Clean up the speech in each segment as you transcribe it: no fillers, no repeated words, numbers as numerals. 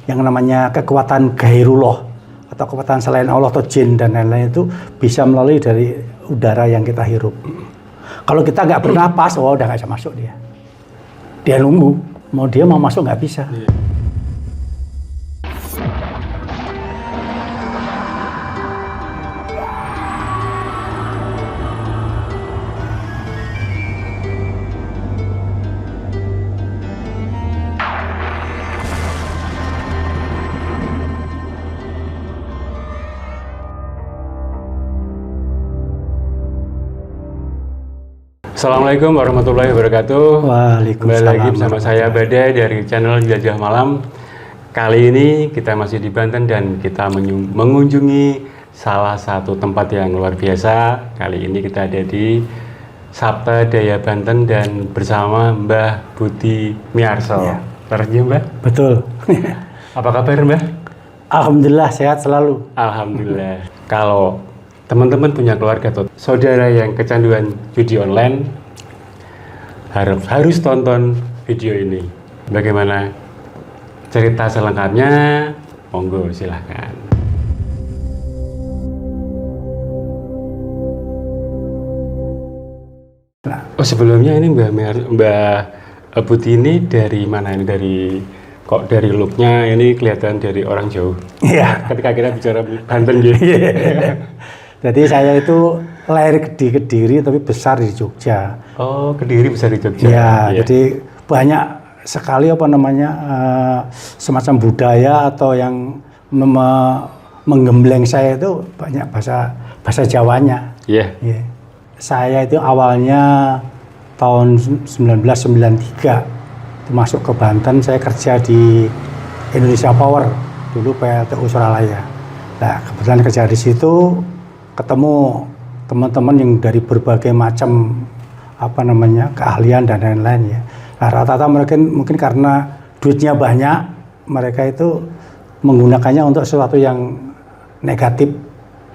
yang namanya kekuatan gairullah atau kekuatan selain Allah atau jin dan lain-lain itu bisa melalui dari udara yang kita hirup. Kalau kita nggak bernapas, udah nggak bisa masuk dia. Dia nunggu, dia mau masuk nggak bisa. Assalamualaikum warahmatullahi wabarakatuh. Waalaikumsalam. Kembali lagi bersama saya Badai dari channel Jelajah Malam. Kali ini kita masih di Banten dan kita mengunjungi salah satu tempat yang luar biasa. Kali ini kita ada di Sabta Daya Banten dan bersama Mbah Budi Miarso. Ya. Terima Mbah. Betul. Apa kabar Mbah? Alhamdulillah sehat selalu. Alhamdulillah. Kalau teman-teman punya keluarga atau saudara yang kecanduan judi online, harus tonton video ini. Bagaimana cerita selengkapnya? Monggo silahkan. Oh sebelumnya ini Mbah Budi ini dari mana? Ini dari looknya ini kelihatan dari orang jauh. Iya. Ketika kita bicara Banten gitu. Jadi saya itu lahir di Kediri tapi besar di Jogja. Oh, Kediri besar di Jogja. Ya, jadi banyak sekali semacam budaya atau yang menggembleng saya itu banyak bahasa Jawanya. Iya. Yeah. Saya itu awalnya tahun 1993 masuk ke Banten, saya kerja di Indonesia Power, dulu PLTU Suralaya. Nah, kebetulan kerja di situ ketemu teman-teman yang dari berbagai macam keahlian dan lain-lain ya. Nah, rata-rata mereka mungkin karena duitnya banyak, mereka itu menggunakannya untuk sesuatu yang negatif,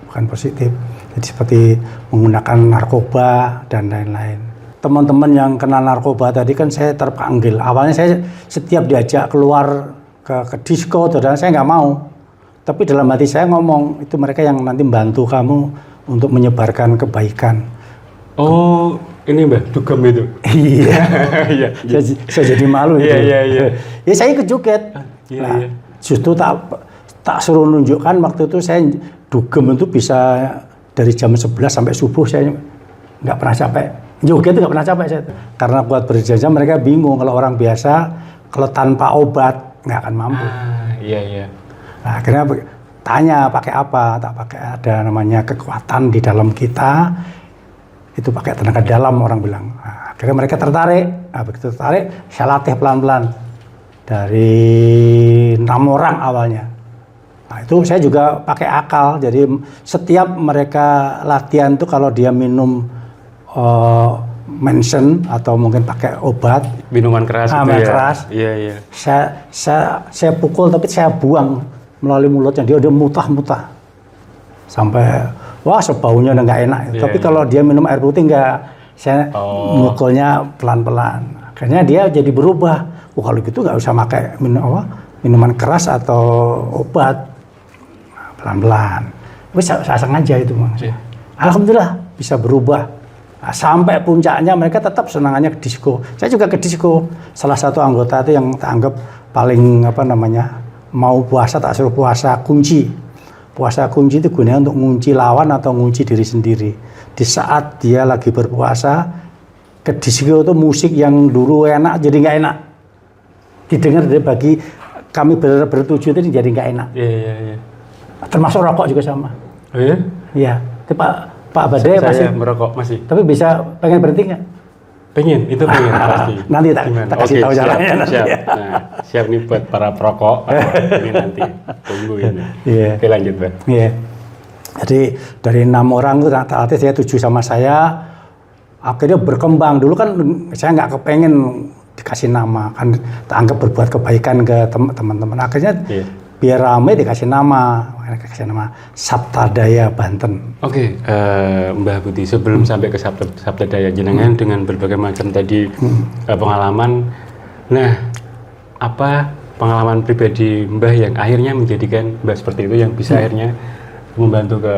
bukan positif. Jadi seperti menggunakan narkoba dan lain-lain. Teman-teman yang kena narkoba tadi kan saya terpanggil. Awalnya saya setiap diajak keluar ke disko, dan saya nggak mau. Tapi dalam hati saya ngomong, itu mereka yang nanti membantu kamu untuk menyebarkan kebaikan. Oh, ini Mbak, dugem itu? Iya. Iya. Saya jadi malu. Iya. Ya saya kejoget. Iya. Justru tak suruh nunjukkan waktu itu saya dugem itu bisa dari jam 11 sampai subuh saya nggak pernah capek. Joget itu nggak pernah capek saya. Karena buat berjam-jam mereka bingung kalau orang biasa kalau tanpa obat nggak akan mampu. Iya. Nah, akhirnya tanya pakai apa? Tak pakai, ada namanya kekuatan di dalam kita. Itu pakai tenaga dalam orang bilang. Nah, akhirnya mereka tertarik. Nah, begitu tertarik, saya latih pelan-pelan dari 6 orang awalnya. Nah, itu saya juga pakai akal. Jadi setiap mereka latihan itu kalau dia minum mention atau mungkin pakai obat, minuman keras itu ya. Keras. Iya. Saya pukul tapi saya buang melalui mulutnya, dia udah mutah-mutah sampai sebaunya udah nggak enak. Tapi kalau dia minum air putih nggak, saya mukulnya pelan-pelan. Akhirnya dia jadi berubah. Kalau gitu nggak usah pakai minuman keras atau obat, pelan-pelan. Saya sengaja itu Mas. Alhamdulillah bisa berubah. Nah, sampai puncaknya mereka tetap senangannya ke disko. Saya juga ke disko. Salah satu anggota itu yang tak anggap paling mau puasa tak suruh puasa kunci. Puasa kunci itu gunanya untuk ngunci lawan atau ngunci diri sendiri. Di saat dia lagi berpuasa, ke disko itu musik yang dulu enak jadi nggak enak. Didengar bagi kami bertujuh itu jadi nggak enak. Iya. Termasuk rokok juga sama. Oh iya? Iya. Itu Pak Badai saya merokok masih. Tapi pengen berhenti nggak? Pengen pasti. Nanti tak kasih tahu jalannya. Siap. Nah, siap nih buat para perokok. Ini nanti tunggu ini. Yeah. Oke lanjut Bang. Iya. Jadi dari 6 orang itu rata-rata saya 7 sama saya. Akhirnya berkembang. Dulu kan saya nggak kepengen dikasih nama, kan tak anggap berbuat kebaikan ke teman-teman. Akhirnya biar ramai dikasih nama Sabta Daya Banten. Oke, Mbah Budi, sebelum sampai ke Sabta Daya jenengan dengan berbagai macam tadi pengalaman, nah apa pengalaman pribadi Mbah yang akhirnya menjadikan Mbah seperti itu yang bisa akhirnya membantu ke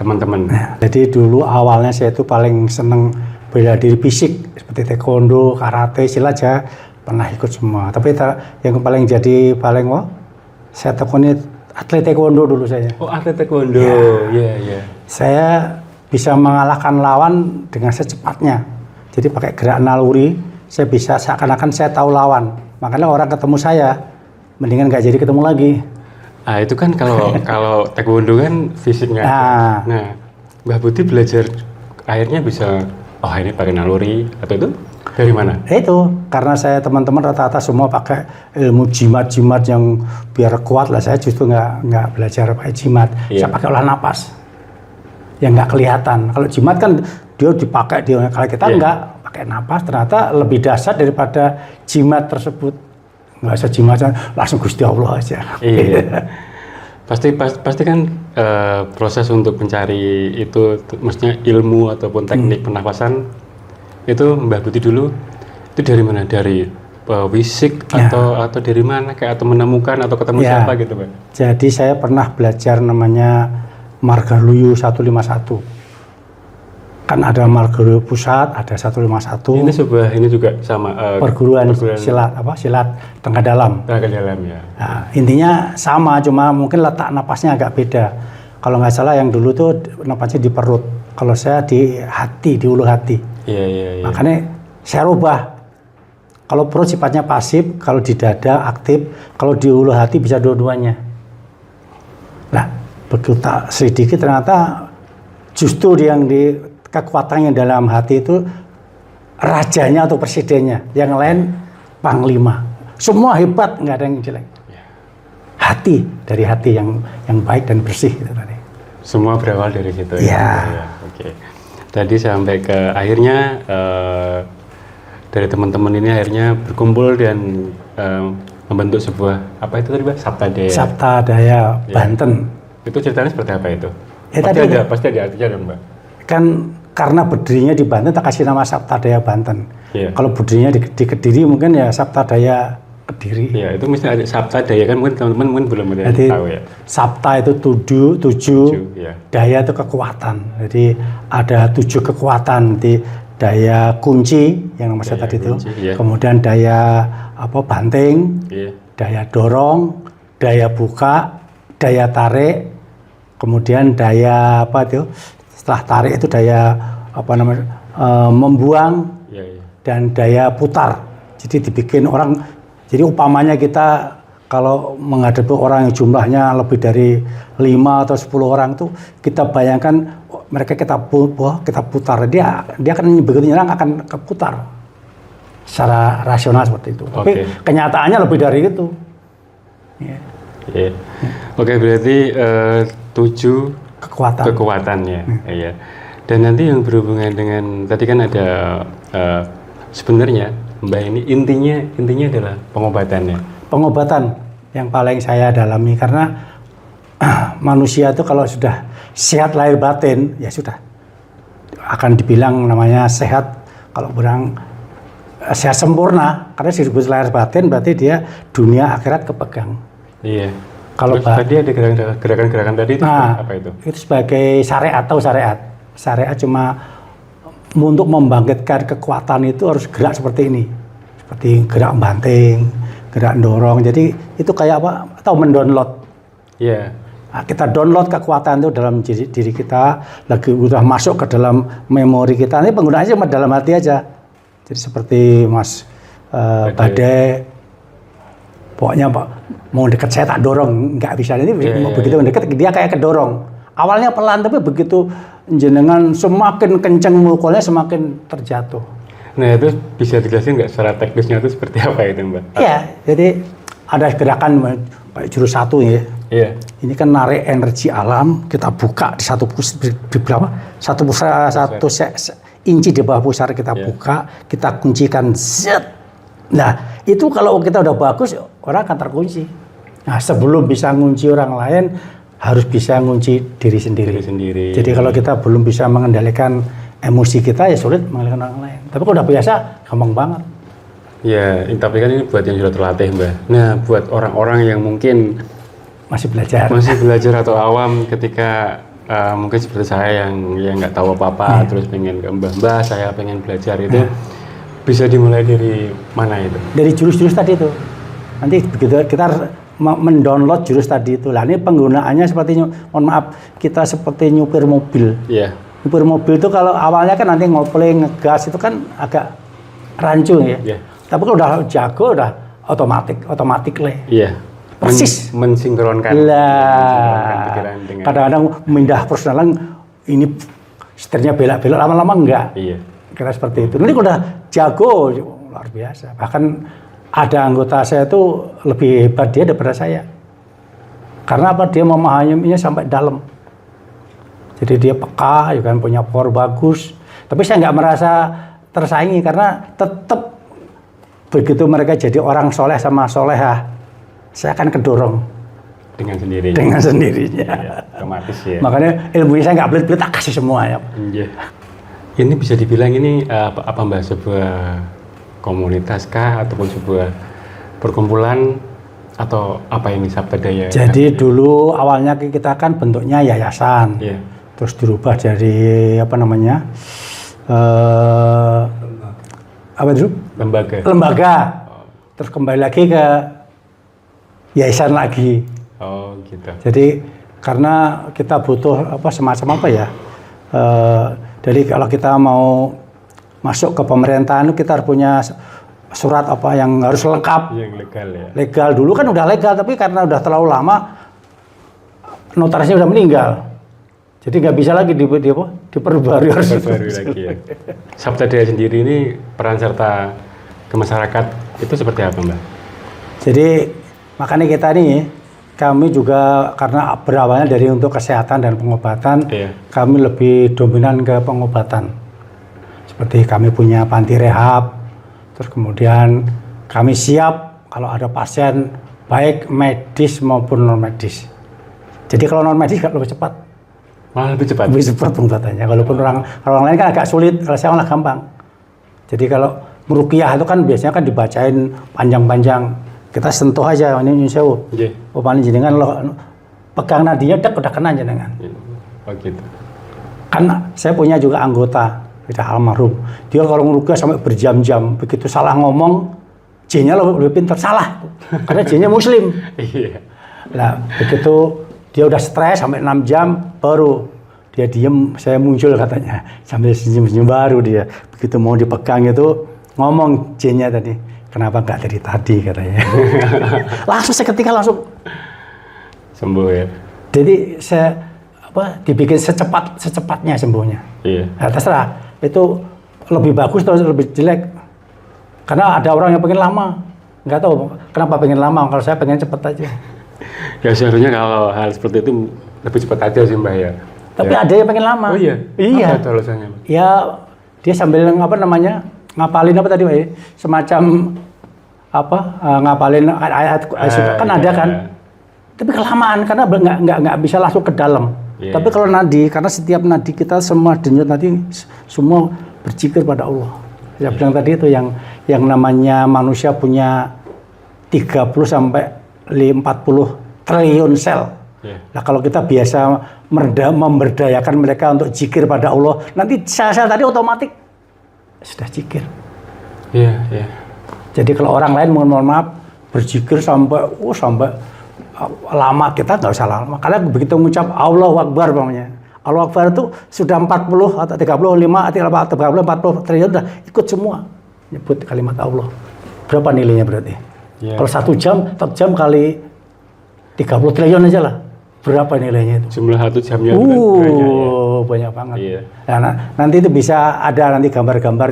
teman-teman? Nah, jadi dulu awalnya saya itu paling seneng bela diri fisik seperti taekwondo, karate, silat aja pernah ikut semua. Tapi yang paling saya tekuni atlet taekwondo dulu saya. Oh, atlet taekwondo. Iya, iya. Saya bisa mengalahkan lawan dengan secepatnya. Jadi pakai gerak naluri, saya bisa seakan-akan saya tahu lawan. Makanya orang ketemu saya, mendingan nggak jadi ketemu lagi. Ah, itu kan kalau taekwondo kan fisiknya. Nah, Mbah Budi belajar akhirnya bisa, oh ini pakai naluri atau itu dari mana? Itu karena saya teman-teman rata-rata semua pakai ilmu jimat-jimat yang biar kuat lah. Saya justru nggak belajar pakai jimat. Saya pakai olah napas yang nggak kelihatan. Kalau jimat kan dia dipakai, kalau kita nggak pakai napas, ternyata lebih dahsyat daripada jimat tersebut. Nggak usah jimat, langsung Gusti Allah aja. Iya. Pasti kan proses untuk mencari itu, maksudnya ilmu ataupun teknik pernapasan itu Mbah Budi dulu itu dari mana? Dari fisik atau dari mana? Kayak atau menemukan atau ketemu siapa gitu, Pak? Jadi saya pernah belajar namanya Margaluyu 151. Kan ada Margaluyu Pusat, ada 151. Ini juga sama perguruan silat tenaga dalam. Tenaga dalam ya. Nah, intinya sama, cuma mungkin letak napasnya agak beda. Kalau nggak salah yang dulu tuh napasnya di perut. Kalau saya di hati, di ulu hati. Iya. Makanya saya rubah. Kalau perut sifatnya pasif, kalau di dada aktif, kalau di ulu hati bisa dua-duanya. Nah, begitu tak sedikit ternyata justru yang di kekuatan yang dalam hati itu rajanya atau presidennya, yang lain panglima. Semua hebat, nggak ada yang jelek. Hati, dari hati yang baik dan bersih itu tadi. Semua berawal dari situ ya. Oke. Tadi sampai ke akhirnya dari teman-teman ini akhirnya berkumpul dan membentuk sebuah apa itu tadi, Pak? Saptadaya Banten. Itu ceritanya seperti apa itu? Pasti ada artinya dong, Mbak. Kan karena berdirinya di Banten, tak kasih nama Saptadaya Banten. Kalau berdirinya di Kediri mungkin ya Saptadaya Kediri. Iya, itu mesti ada Saptadaya kan, mungkin teman-teman belum ada yang tahu ya. Sapta itu tujuh, daya itu kekuatan. Jadi ada 7 kekuatan. Jadi daya kunci yang nomor saya tadi itu. Kemudian daya banting, daya dorong, daya buka, daya tarik, kemudian daya setelah tarik itu daya membuang, dan daya putar. Jadi dibikin orang, jadi umpamanya kita kalau menghadapi orang yang jumlahnya lebih dari 5 atau 10 orang tuh, kita bayangkan mereka kita putar, dia akan begitu nyerang akan keputar secara rasional seperti itu. Tapi kenyataannya lebih dari itu. Oke, berarti 7 kekuatannya. Iya. Dan nanti yang berhubungan dengan tadi kan ada sebenarnya Mbak ini intinya adalah pengobatannya. Pengobatan yang paling saya dalami karena manusia itu kalau sudah sehat lahir batin ya sudah akan dibilang namanya sehat. Kalau kurang sehat sempurna karena disebut lahir batin berarti dia dunia akhirat kepegang. Iya. Kalau tadi ada gerakan-gerakan tadi itu apa itu? Itu sebagai syariat atau syariat. Syariat cuma untuk membangkitkan kekuatan itu harus gerak seperti ini. Seperti gerak banting, gerak dorong. Jadi itu kayak apa? Atau mendownload. Iya. Nah, kita download kekuatan itu dalam diri kita, lagi udah masuk ke dalam memori kita. Ini penggunaannya cuma dalam hati aja. Jadi seperti Mas Badai. Pokoknya mau deket saya tak dorong, nggak bisa. Jadi begitu mendekat dia kayak kedorong. Awalnya pelan tapi begitu jenengan semakin kencang mukulnya semakin terjatuh. Nah itu bisa dijelasin nggak secara teknisnya itu seperti apa itu, Mbak? Iya, jadi ada gerakan kayak jurus 1 ya. Iya. Ini kan narik energi alam, kita buka di satu inci di bawah pusar kita buka, kita kuncikan zet. Nah, itu kalau kita udah bagus, orang akan terkunci. Nah, sebelum bisa ngunci orang lain, harus bisa ngunci diri sendiri. Jadi kalau kita belum bisa mengendalikan emosi kita, ya sulit mengendalikan orang lain. Tapi kalau udah biasa, gampang banget. Ya, tapi kan ini buat yang sudah terlatih, Mbah. Nah, buat orang-orang yang mungkin masih belajar atau awam ketika mungkin seperti saya yang nggak tahu apa-apa, terus pengen ke Mbah, saya pengen belajar itu, bisa dimulai dari mana itu? Dari jurus-jurus tadi itu. Nanti begitu kita harus mendownload jurus tadi itu. Lah ini penggunaannya seperti, mohon maaf, kita seperti nyupir mobil. Iya. Nyupir mobil itu kalau awalnya kan nanti ngopling, ngegas itu kan agak rancu ya. Iya. Tapi kalau udah jago udah otomatik lah. Iya. Persis. Mensinkronkan. Lah. Dengan... Kadang-kadang mindah personalan ini setirnya belak-belak, lama-lama enggak. Iya. Kira seperti itu. Nanti kalau udah jago luar biasa. Bahkan ada anggota saya itu lebih hebat dia daripada saya. Karena apa? Dia memahaminya sampai dalam. Jadi dia peka, juga punya power bagus. Tapi saya nggak merasa tersaingi karena tetap begitu mereka jadi orang soleh sama solehah, saya akan kedorong dengan sendirinya. Dengan sendirinya. Ya, otomatis ya. Makanya ilmunya saya nggak belit-belit, tak kasih semua ya. Iya. Ini bisa dibilang ini apa Mbak, sebuah komunitas kah ataupun sebuah perkumpulan atau apa yang Sabta Daya? Jadi dulu awalnya kita kan bentuknya yayasan. Iya. Terus dirubah dari apa namanya? Apa itu? Lembaga. Terus kembali lagi ke yayasan lagi. Oh gitu. Jadi karena kita butuh apa semacam apa ya? Jadi kalau kita mau masuk ke pemerintahan kita harus punya surat apa yang harus lengkap. Yang legal ya. Legal dulu kan udah legal, tapi karena udah terlalu lama notarisnya udah meninggal. Jadi nggak bisa lagi diperbarui lagi ya. Sabta Daya sendiri ini peran serta ke masyarakat itu seperti apa, Mbak? Jadi makanya kita nih, kami juga karena berawalnya dari untuk kesehatan dan pengobatan, kami lebih dominan ke pengobatan. Seperti kami punya panti rehab, terus kemudian kami siap kalau ada pasien baik medis maupun non medis. Jadi kalau non medis lebih cepat. Malah lebih cepat. Lebih cepat pengobatannya. Walaupun orang lain kan agak sulit, kalau saya malah gampang. Jadi kalau meruqyah itu kan biasanya kan dibacain panjang-panjang. Kita sentuh aja ini sewu. Nggih. Oh paling jenengan lo pegang nadinya udah kena jenengan. Oh gitu. Kan saya punya juga anggota, tidak almarhum. Dia kalau meruqyah sampai berjam-jam, begitu salah ngomong, J-nya lebih pintar salah. Karena J-nya muslim. Iya. Nah, begitu dia udah stres sampai 6 jam, baru dia diem, saya muncul katanya. Sambil senyum-senyum baru dia. Begitu mau dipegang itu, ngomong J-nya tadi. Kenapa nggak dari tadi katanya. Langsung seketika langsung sembuh ya. Jadi saya dibikin secepatnya sembuhnya. Iya. Nah, terserah. Itu lebih bagus atau lebih jelek. Karena ada orang yang pengen lama. Nggak tahu kenapa pengen lama, kalau saya pengen cepat aja. Ya seharusnya kalau hal seperti itu lebih cepat aja sih Mbak ya. Tapi ya. ada yang pengen lama. Oh iya? Iya. Apa itu alasannya? Ya dia sambil ngapalin apa tadi Pak ya? Semacam ngapalin ayat kan iya. ada kan. Tapi kelamaan karena nggak bisa langsung ke dalam. Yeah. Tapi kalau nadi, karena setiap nadi kita semua denyut nadi semua berzikir pada Allah. Saya bilang tadi itu yang namanya manusia punya 30 sampai 40 triliun sel. Yeah. Nah kalau kita biasa memberdayakan mereka untuk zikir pada Allah, nanti sel-sel tadi otomatis sudah zikir. Iya, iya. Jadi kalau orang lain mohon maaf berzikir sampai lama, kita nggak usah lama. Karena begitu mengucap Allahu Akbar namanya. Allahu Akbar itu sudah 40 atau 35 atau 40 triliun sudah ikut semua nyebut kalimat Allah. Berapa nilainya berarti? Yeah. Kalau 1 jam kali 30 triliun aja lah. Berapa nilainya itu? Jumlah 1 jamnya banyak banget. Iya. Nah, nanti itu bisa ada nanti gambar-gambar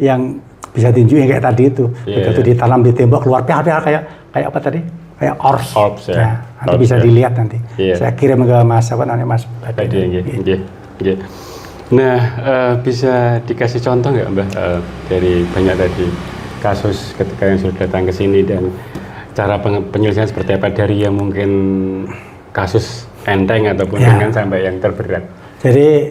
yang bisa tunjukin kayak tadi itu. Yeah. Begitu ditanam di tembok keluar kayak apa tadi? Kayak orbs ya. Nah, nanti bisa dilihat nanti. Yeah. Saya kirim ke Mas Tadi nggih. Nah, bisa dikasih contoh nggak Mbah dari banyak tadi kasus ketika yang sudah datang ke sini dan cara penyelesaian seperti apa dari yang mungkin kasus enteng ataupun dengan sampai yang terberat. Jadi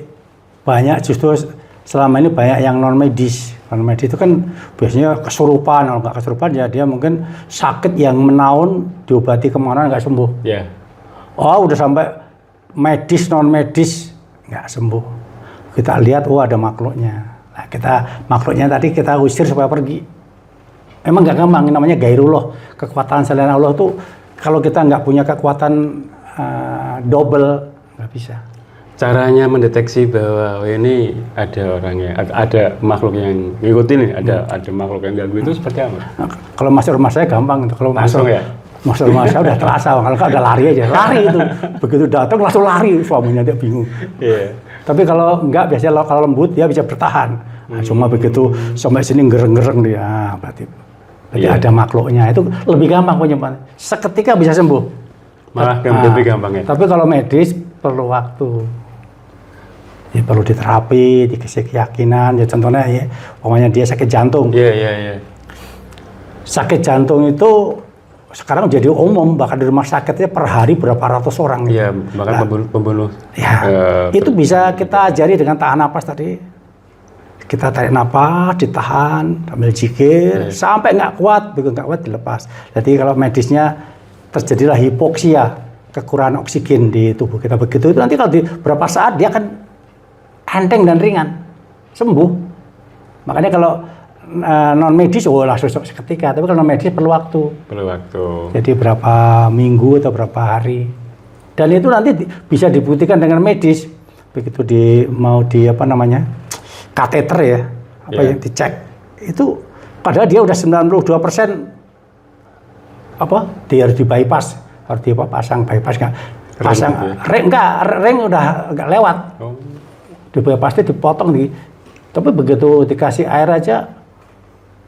banyak justru selama ini banyak yang non medis. non medis itu kan biasanya kesurupan, kalau nggak kesurupan ya dia mungkin sakit yang menaun diobati kemana nggak sembuh. Ya. Oh udah sampai medis non medis nggak sembuh. Kita lihat ada makhluknya. Nah, makhluknya tadi kita usir supaya pergi. Emang nggak gampang, namanya gairullah. Kekuatan selain Allah tuh kalau kita nggak punya kekuatan double nggak bisa. Caranya mendeteksi bahwa ini ada orangnya, ada makhluk yang ngikutin nih, ada makhluk yang ganggu itu seperti apa? Nah, kalau masuk rumah saya gampang itu. Kalau langsung ya? Masuk rumah saya udah terasa, kalau nggak ada lari aja, lari itu. Begitu datang langsung lari, suaminya dia bingung. Yeah. Tapi kalau enggak, biasanya kalau lembut dia bisa bertahan. Nah, cuma begitu sampai sini gereng-gereng dia, berarti ada makhluknya. Itu lebih gampang penyembuhan. Seketika bisa sembuh. Malah lebih gampang ya. Tapi kalau medis perlu waktu. Ya, perlu diterapi, dikasih keyakinan. Ya contohnya ya, pokoknya dia sakit jantung. Iya. Sakit jantung itu sekarang jadi umum, bahkan di rumah sakitnya per hari berapa ratus orang. Iya, bahkan pembunuh. Ya, itu bisa kita ajari dengan tahan napas tadi. Kita tarik napas, ditahan, ambil zikir, sampai nggak kuat, begitu nggak kuat dilepas. Jadi kalau medisnya terjadilah hipoksia, kekurangan oksigen di tubuh kita, begitu itu nanti kalau di beberapa saat dia akan enteng dan ringan, sembuh. Makanya kalau non medis langsung seketika, tapi kalau non medis perlu waktu. Perlu waktu. Jadi berapa minggu atau berapa hari. Dan itu nanti bisa dibuktikan dengan medis. Begitu mau di kateter ya, yang dicek. Itu padahal dia udah 92% dia harus di bypass, harus pasang bypass ring udah nggak lewat. Pasti dipotong tapi begitu dikasih air aja,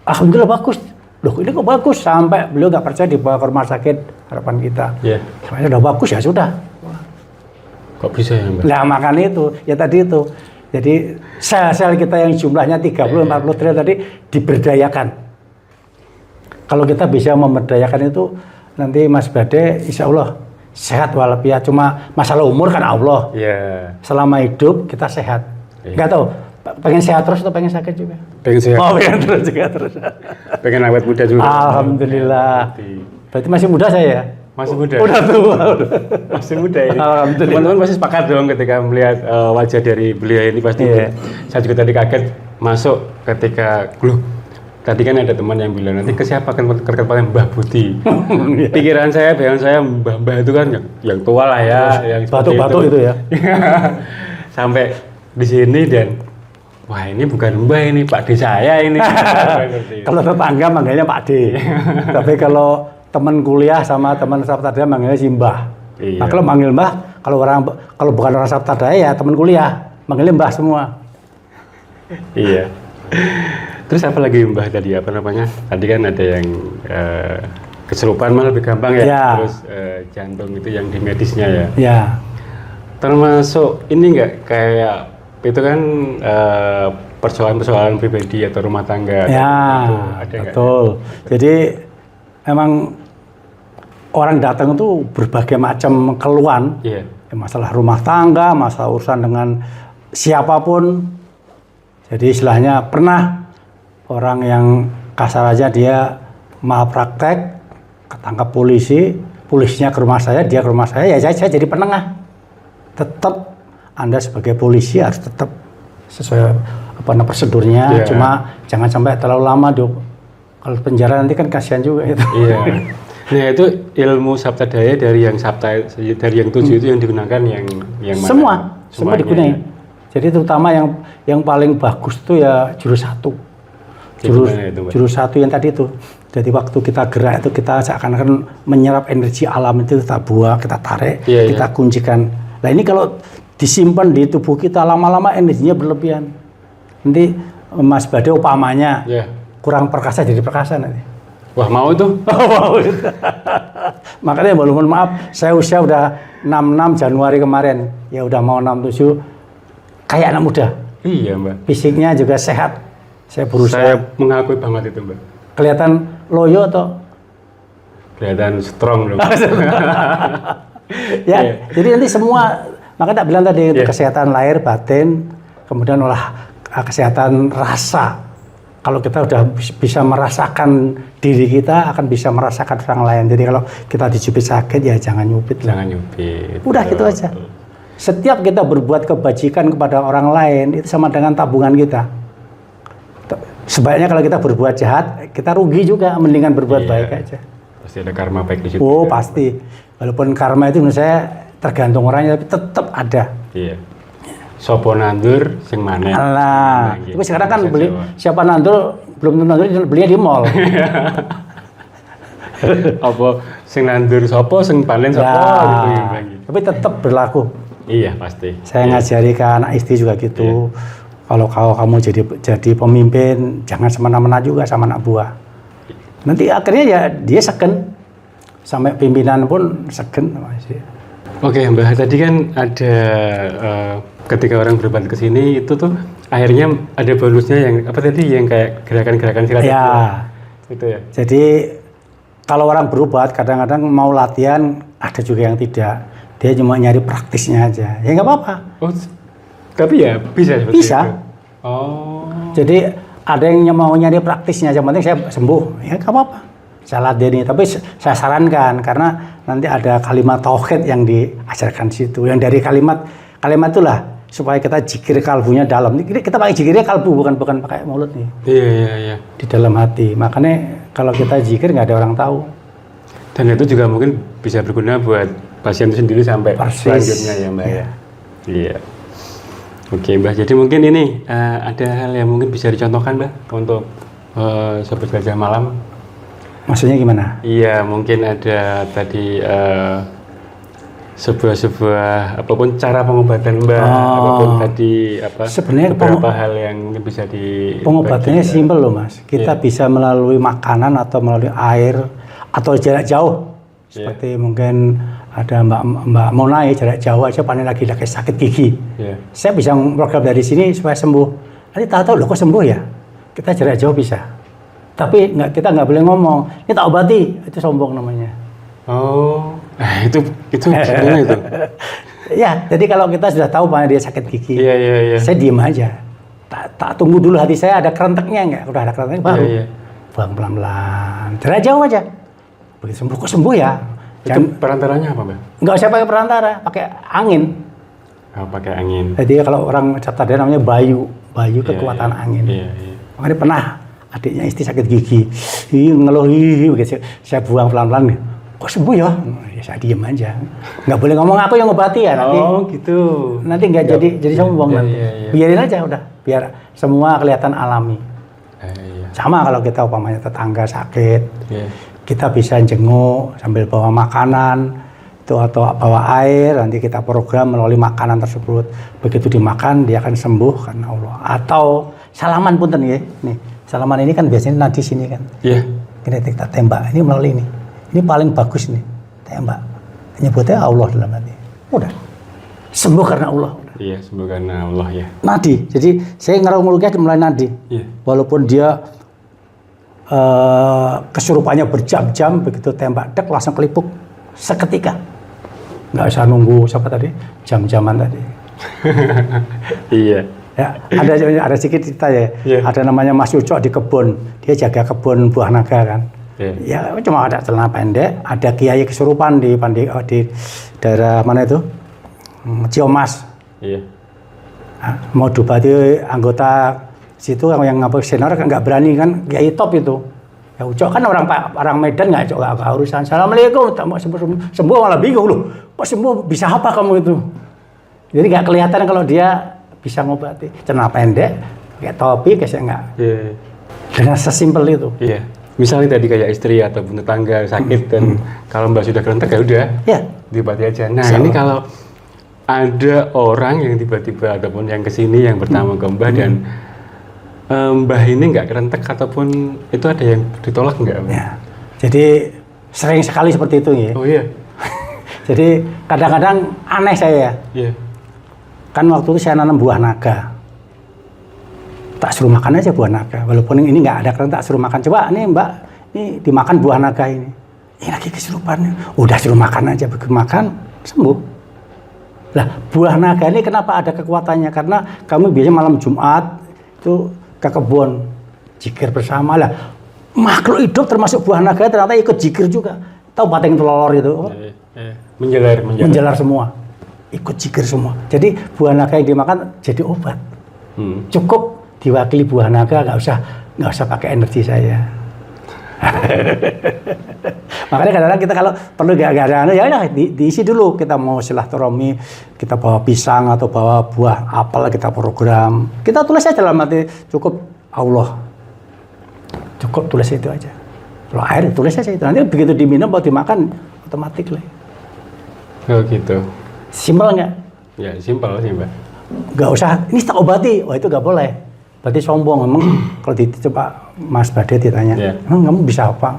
alhamdulillah bagus. Loh ini kok bagus, sampai beliau nggak percaya dibawa ke rumah sakit Harapan Kita. Soalnya udah bagus ya sudah. Kok bisa ya Mbak? Nah makanya itu, ya tadi itu. Jadi sel-sel kita yang jumlahnya 30-40 triliun tadi diberdayakan. Kalau kita bisa memberdayakan itu, nanti Mas Bade insya Allah sehat walafiat. Cuma masalah umur kan Allah. Selama hidup kita sehat. Nggak tahu, pengen sehat terus atau pengen sakit juga? Pengen sehat. Oh, pengen terus juga terus. Pengen awet muda juga. Alhamdulillah. Berarti masih muda saya ya? Masih muda. Udah tua. Masih muda ini. Alhamdulillah. Teman-teman pasti sepakat dong ketika melihat wajah dari beliau ini pasti. Saya juga tadi kaget masuk ketika tadi kan ada teman yang bilang nanti ke siapa kan paling Mbah Budi. Pikiran saya, bayangan saya Mbah itu kan yang tua lah ya, yang batu-batu itu ya. Sampai di sini dan wah ini bukan Mbah ini Pak D saya ini. Kalau tetangga manggilnya Pak D. Tapi kalau teman kuliah sama teman Sabtadaya manggilnya si Mbah. Nah, kalau manggil Mbah, kalau bukan orang Sabtadaya ya teman kuliah, manggilnya Mbah semua. Iya. Terus apa lagi Mbah tadi Tadi kan ada yang kesurupan malah lebih gampang ya. Terus jantung itu yang di medisnya ya. Termasuk ini nggak kayak itu kan persoalan-persoalan pribadi atau rumah tangga. Itu ada betul. Jadi memang orang datang itu berbagai macam keluhan. Masalah rumah tangga, masalah urusan dengan siapapun. Jadi istilahnya pernah orang yang kasar aja dia malpraktek, ketangkap polisinya ke rumah saya, dia ke rumah saya, ya saya jadi penengah. Tetap Anda sebagai polisi harus tetap sesuai prosedurnya, cuma jangan sampai terlalu lama dong. Kalau penjara nanti kan kasihan juga itu. Nah itu ilmu Sabtadaya dari yang 7 itu yang digunakan yang mana? Semua digunakan. Jadi terutama yang paling bagus itu ya jurus 1. Jurus 1 yang tadi itu. Jadi waktu kita gerak itu kita seakan-akan menyerap energi alam itu, kita buang, kita tarik, kita kuncikan. Nah ini kalau disimpan di tubuh kita lama-lama energinya berlebihan. Nanti Mas Bade upamanya kurang perkasa jadi perkasa nanti. Wah mau itu? Mau itu. Makanya mohon maaf, saya usia udah 66 Januari kemarin. Ya udah mau 67, kayak anak muda. Iya Mbak. Fisiknya juga sehat. Saya berusaha. Saya mengakui banget itu Mbak. Kelihatan loyo atau? Kelihatan strong loh. Jadi nanti semua, makanya tak bilang tadi untuk kesehatan lahir, batin, kemudian kesehatan rasa. kalau kita udah bisa merasakan diri kita, akan bisa merasakan orang lain. Jadi kalau kita dijubit sakit, ya jangan nyubit. Jangan nyubit. Udah gitu aja. Setiap kita berbuat kebajikan kepada orang lain, itu sama dengan tabungan kita. Sebaiknya kalau kita berbuat jahat, kita rugi juga, mendingan berbuat baik aja. Pasti ada karma baik di situ. Oh, pasti. Walaupun karma itu menurut saya tergantung orangnya, tapi tetap ada. Iya. Sopo nandur sing maneh. Alah, gitu. tapi sekarang kan beli siapa nandur belum tentu nandur belinya di mall. Apa sing nandur sopo sing panen sopo gitu ya, lagi. Tapi tetap berlaku. Iya, pasti. Saya ngajari ke anak istri juga gitu. Kalau kamu jadi pemimpin, jangan semena-mena juga sama anak buah. Nanti akhirnya ya dia segen. Sampai pimpinan pun segen. Oke, Mbah, tadi kan ada ketika orang berobat ke sini itu tuh akhirnya ada bonusnya yang apa tadi yang kayak gerakan-gerakan silat ya. Itu ya. Jadi kalau orang berobat kadang-kadang mau latihan, ada juga yang tidak. Dia cuma nyari praktisnya aja. Ya nggak apa-apa. Oh, tapi ya bisa seperti bisa. itu. Oh. Jadi ada yang mau nyari praktisnya, yang penting saya sembuh. Ya nggak apa-apa. Saya latihan ini, tapi saya sarankan karena nanti ada kalimat tauhid yang diajarkan di situ. Yang dari kalimat itulah supaya kita jikir kalbunya dalam. Kita pakai jikirnya kalbu, bukan pakai mulut nih. Iya. Di dalam hati. Makanya kalau kita jikir nggak ada orang tahu. Dan itu juga mungkin bisa berguna buat pasien itu sendiri sampai selanjutnya ya, Mbak ya. Iya. Oke, Mbak. Jadi mungkin ini ada hal yang mungkin bisa dicontohkan, Mbak, untuk Sobat Gajah Malam. Maksudnya gimana? Iya, mungkin ada tadi sebuah apapun cara pengobatan Mbak, apapun tadi sebenarnya beberapa hal yang bisa di pengobatannya simpel loh Mas. Kita bisa melalui makanan atau melalui air atau jarak jauh. Seperti mungkin ada Mbak Mona ya, jarak jauh aja panen lagi sakit gigi. Saya bisa program dari sini supaya sembuh. Nanti tahu-tahu loh kok sembuh ya. Kita jarak jauh bisa. Tapi kita nggak boleh ngomong, ini tak obati, itu sombong namanya. Oh, itu gimana itu? Ya, jadi kalau kita sudah tahu mana dia sakit gigi, saya diem aja. Tak tunggu dulu hati saya ada kerenteknya nggak? Udah ada kerenteknya baru, buang pelan-pelan, jarak jauh aja. Begitu sembuh, kok sembuh ya? Itu perantaranya apa, Mbak? Nggak usah pakai perantara, pakai angin. Oh, pakai angin. Jadi kalau orang Catada namanya bayu kekuatan angin. Makanya pernah adiknya istri sakit gigi, ngeluh, begitu saya buang pelan-pelan, kok sembuh ya? Ya saya diem aja, nggak boleh ngomong aku yang ngobati ya nanti. Oh gitu. Nanti nggak jadi sombong nanti. Biarin aja udah, biar semua kelihatan alami. Sama kalau kita umpamanya tetangga sakit, kita bisa jenguk sambil bawa makanan itu atau bawa air, nanti kita program melalui makanan tersebut. Begitu dimakan dia akan sembuh karena Allah. Atau salaman punten ya, nih. Salaman ini kan biasanya nadi sini kan. Iya. Kita tembak. Ini melalui ini. Ini paling bagus nih. Tembak. Nyebutnya Allah dalam hati. Udah. Sembuh karena Allah. Iya, sembuh karena Allah ya. Nadi. Jadi saya ngerungulnya mulai nadi. Iya. Walaupun dia kesurupannya berjam-jam, begitu tembak dek langsung kelipuk seketika. Nggak usah nunggu siapa tadi? Jam-jaman tadi. Iya. Ya, ada sedikit cerita ya. Ada namanya Mas Ucok di kebun. Dia jaga kebun buah naga kan. Ya cuma ada celana pendek, ada kiai kesurupan di daerah mana itu? Ciomas. Nah, mau dubati anggota situ yang ngapa senior kan nggak berani kan, kiai top itu. Ya Ucok kan orang Medan nggak urusan. Assalamualaikum, tak mau sembuh malah bingung loh. Kok sembuh bisa apa kamu itu? Jadi nggak kelihatan kalau dia bisa ngobati. Celana pendek, kayak topi, kayak enggak. Dengan sesimpel itu. Iya. Misalnya tadi kayak istri ataupun tetangga sakit dan kalau Mbak sudah kerentek ya udah, diobati aja. Nah ini kalau ada orang yang tiba-tiba ataupun yang kesini yang pertama ke Mbah dan Mbah ini nggak kerentek ataupun itu ada yang ditolak nggak? Ya. Jadi sering sekali seperti itu ya. Oh iya. Jadi kadang-kadang aneh saya. Kan waktu itu saya nanam buah naga, tak suruh makan aja buah naga, walaupun ini nggak ada kerentek, tak suruh makan. Coba nih Mbak, ini dimakan buah naga ini lagi kesurupan, udah suruh makan aja, begitu makan sembuh. Lah buah naga ini kenapa ada kekuatannya? Karena kami biasanya malam Jumat itu ke kebun jikir bersama lah. Makhluk hidup termasuk buah naga ternyata ikut jikir juga. Tahu batang telur itu? Menjalar semua. Ikut jikir semua. Jadi buah naga yang dimakan jadi obat. Cukup diwakili buah naga, nggak usah pakai energi saya. Makanya kadang-kadang kita kalau perlu gak ada ya diisi dulu, kita mau silaturahmi, kita bawa pisang atau bawa buah apel, kita program, kita tulis aja dalam hati, cukup Allah, cukup tulis itu aja. Kalau air tulis aja itu, nanti begitu diminum atau dimakan otomatis lah. Oh gitu. Simpel nggak? Ya simpel sih Mbak. Nggak usah ini tak obati, wah itu nggak boleh. Berarti sombong. Emang kalau coba Mas Bade ditanya, emang kamu bisa apa?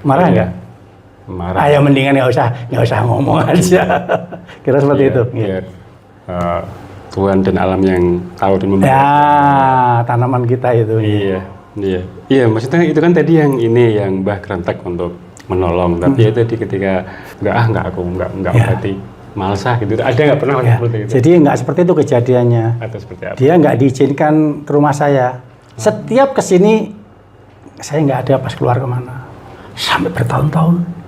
Marah nggak? Marah. Ya mendingan nggak usah ngomong aja. Kira seperti itu. Biar Tuhan dan alam yang tahu dan memberi. Ya, tanaman kita itu. Iya. Maksudnya itu kan tadi yang Mbah Kerentek untuk menolong. Tapi ya tadi ketika nggak obati, males gitu. Ada nggak pernah seperti itu? Jadi nggak seperti itu kejadiannya. Atau seperti apa? Dia nggak diizinkan ke rumah saya. Setiap kesini saya nggak ada pas keluar kemana. Sampai bertahun-tahun.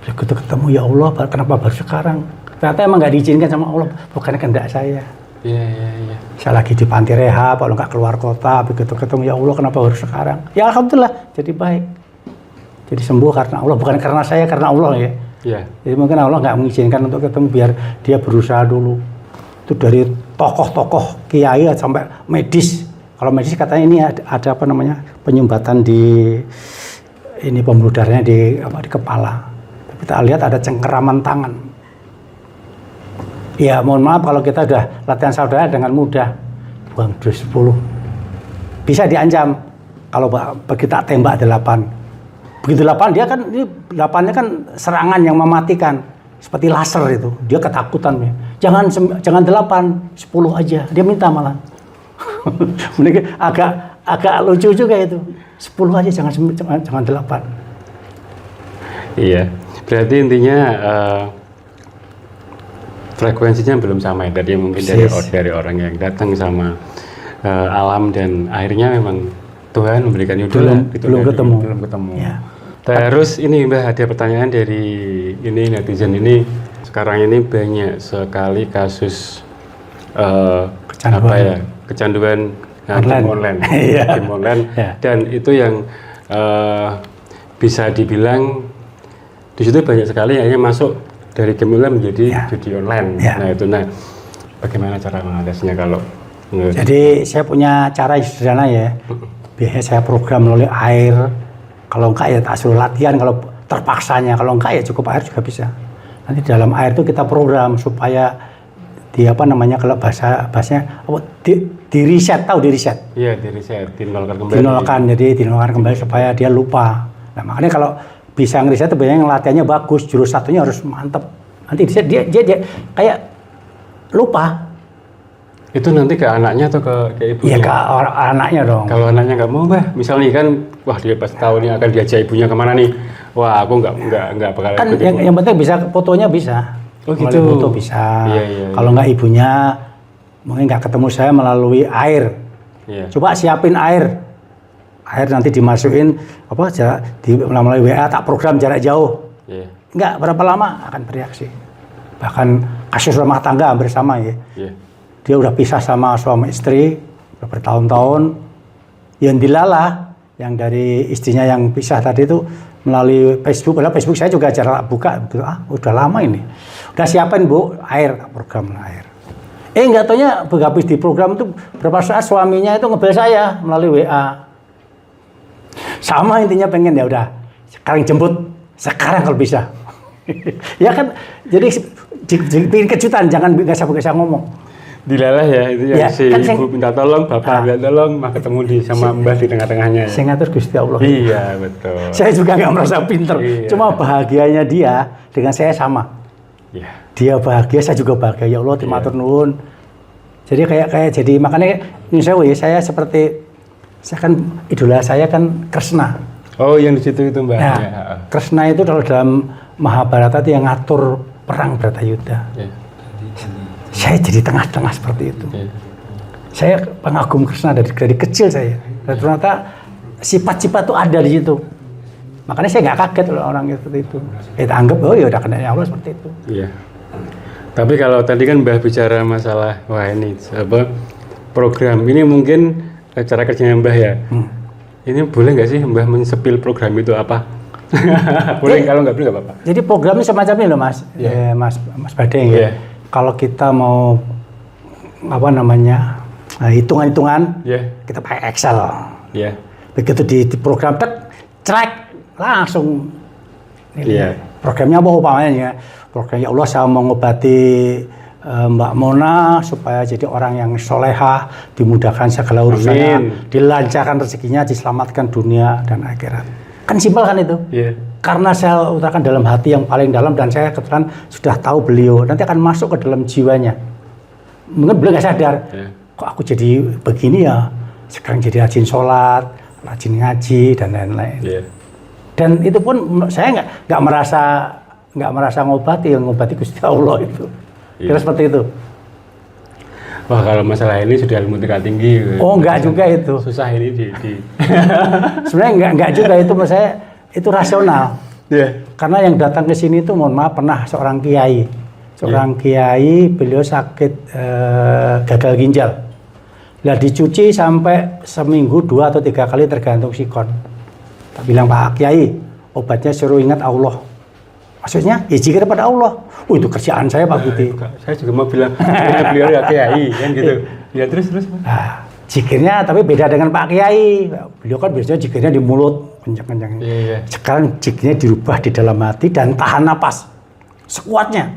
Begitu ketemu, ya Allah, kenapa baru sekarang? Ternyata emang nggak diizinkan sama Allah, bukan kehendak saya. Iya. Saya lagi di panti rehab, kalau nggak keluar kota, begitu ketemu, ya Allah, kenapa baru sekarang? Ya Alhamdulillah, jadi baik. Jadi sembuh karena Allah, bukan karena saya, karena Allah ya. Iya. Jadi mungkin Allah nggak mengizinkan untuk ketemu, biar dia berusaha dulu. Itu dari tokoh-tokoh kiai sampai medis. Kalau medis katanya ini ada apa namanya, penyumbatan di ini pembuluh darahnya di kepala. Kita lihat ada cengkeraman tangan. Ya mohon maaf kalau kita udah latihan saudara dengan mudah buang dus 10. Bisa diancam kalau kita tembak 8. Begitu 8 dia kan ini 8-nya kan serangan yang mematikan seperti laser itu. Dia ketakutan ya. Jangan 8, 10 aja. Dia minta malah. agak lucu juga itu. 10 aja jangan 8. Iya. Berarti intinya frekuensinya belum sama ya. Tadi mungkin dari orang yang datang sama alam dan akhirnya memang Tuhan memberikan belum ketemu. Ya. Terus ini Mbah ada pertanyaan dari netizen ini. Sekarang ini banyak sekali kasus kecanduan online. Game online. Dan itu yang bisa dibilang di situ banyak sekali yang masuk dari game online menjadi judi online. Nah, bagaimana cara mengatasinya kalau Jadi saya punya cara yang sederhana ya. Biasanya saya program melalui air. Kalau enggak ya tak suruh latihan kalau terpaksanya. Kalau enggak ya cukup air juga bisa. Nanti dalam air itu kita program supaya kalau bahasanya di reset, tahu di reset? Iya, di reset, dinolkan kembali. Dinolkan kembali supaya dia lupa. Nah, makanya kalau bisa ngeriset itu biasanya latihannya bagus, jurus satunya harus mantep. Nanti dia kayak lupa. Itu nanti ke anaknya atau ke ibunya? Iya, ke anaknya dong. Kalau anaknya nggak mau, Mbah, misalnya kan, wah dia pas tahu nih akan diajak ibunya kemana nih, wah aku nggak bakal. Kan yang penting bisa fotonya bisa. Oh gitu. Foto bisa. Iya. Kalau nggak ibunya, mungkin nggak ketemu saya melalui air. Iya. Coba siapin air. Air nanti dimasukin melalui WA, tak program jarak jauh. Yeah. Enggak berapa lama akan bereaksi. Bahkan kasus rumah tangga bersama ya. Yeah. Dia udah pisah sama suami istri bertahun-tahun. Yang dilalah yang dari istrinya yang pisah tadi itu melalui Facebook. Padahal Facebook saya juga jarak buka. Udah lama ini. Udah siapin Bu air, tak program air. Enggak taunya habis di program itu berapa saat suaminya itu ngebel saya melalui WA. Sama intinya pengen ya udah sekarang jemput sekarang kalau bisa. Ya kan jadi bikin kejutan, jangan biasa ngomong. Dilalah ya itu yang si kan ibu minta tolong, bapak minta tolong, maka ketemu sama Mbah di tengah-tengahnya. Saya ngatur Gusti Allah. Iya betul. Saya juga nggak merasa pinter, cuma bahagianya dia dengan saya sama. Iya. Dia bahagia, saya juga bahagia. Ya Allah, matur nuwun. Jadi kayak jadi makanya saya seperti saya kan idola saya kan Kresna. Oh, yang di situ itu Mbak. Nah, ya. Kresna itu kalau dalam Mahabharata itu yang ngatur perang Bharatayuddha. Ya. Saya jadi tengah-tengah seperti itu. Ya. Saya pengagum Kresna dari kecil saya. Dan ternyata sifat-sifat itu ada di situ. Makanya saya nggak kaget kalau orang seperti itu. Kita anggap, oh ya udah kena Allah seperti itu. Iya. Tapi kalau tadi kan Mbah bicara masalah, wah ini apa program ini mungkin cara kerjanya Mbah ya. Ini boleh nggak sih Mbah men-spill program itu apa? Boleh, kalau nggak boleh nggak apa-apa. Jadi programnya semacam ini loh Mas, Mas Badeng ya. Kalau kita mau apa namanya hitungan-hitungan, kita pakai Excel. Begitu di program cerak langsung. Programnya apa umpamanya? Program ya Allah saya mengobati Mbak Mona supaya jadi orang yang solehah, dimudahkan segala urusannya, dilancarkan rezekinya, diselamatkan dunia dan akhirat. Kan simpel kan itu? Karena saya utarakan dalam hati yang paling dalam dan saya kebetulan sudah tahu beliau, nanti akan masuk ke dalam jiwanya. Mungkin beliau nggak sadar, kok aku jadi begini ya, sekarang jadi rajin sholat, rajin ngaji dan lain-lain. Dan itu pun saya nggak merasa ngobati, yang ngobati Gusti Allah itu. Kira seperti itu. Wah, kalau masalah ini sudah ilmu tingkat tinggi. Oh, enggak juga itu. Susah ini di. Sebenarnya enggak juga itu, menurut saya itu rasional. Karena yang datang ke sini itu mohon maaf pernah seorang kiai. Seorang kiai, beliau sakit gagal ginjal. Lah dicuci sampai seminggu 2 atau 3 kali tergantung sikon. Tak bilang Pak Kiai, obatnya suruh ingat Allah. Maksudnya, ya zikir pada Allah. Itu kerjaan saya Pak Budi. Saya juga mau bilang, beliau ya Kiai, kan gitu. Ya terus. Nah, zikirnya tapi beda dengan Pak Kiai. Beliau kan biasanya zikirnya di mulut, kencang-kencang. Sekarang zikirnya dirubah di dalam hati dan tahan napas. Sekuatnya.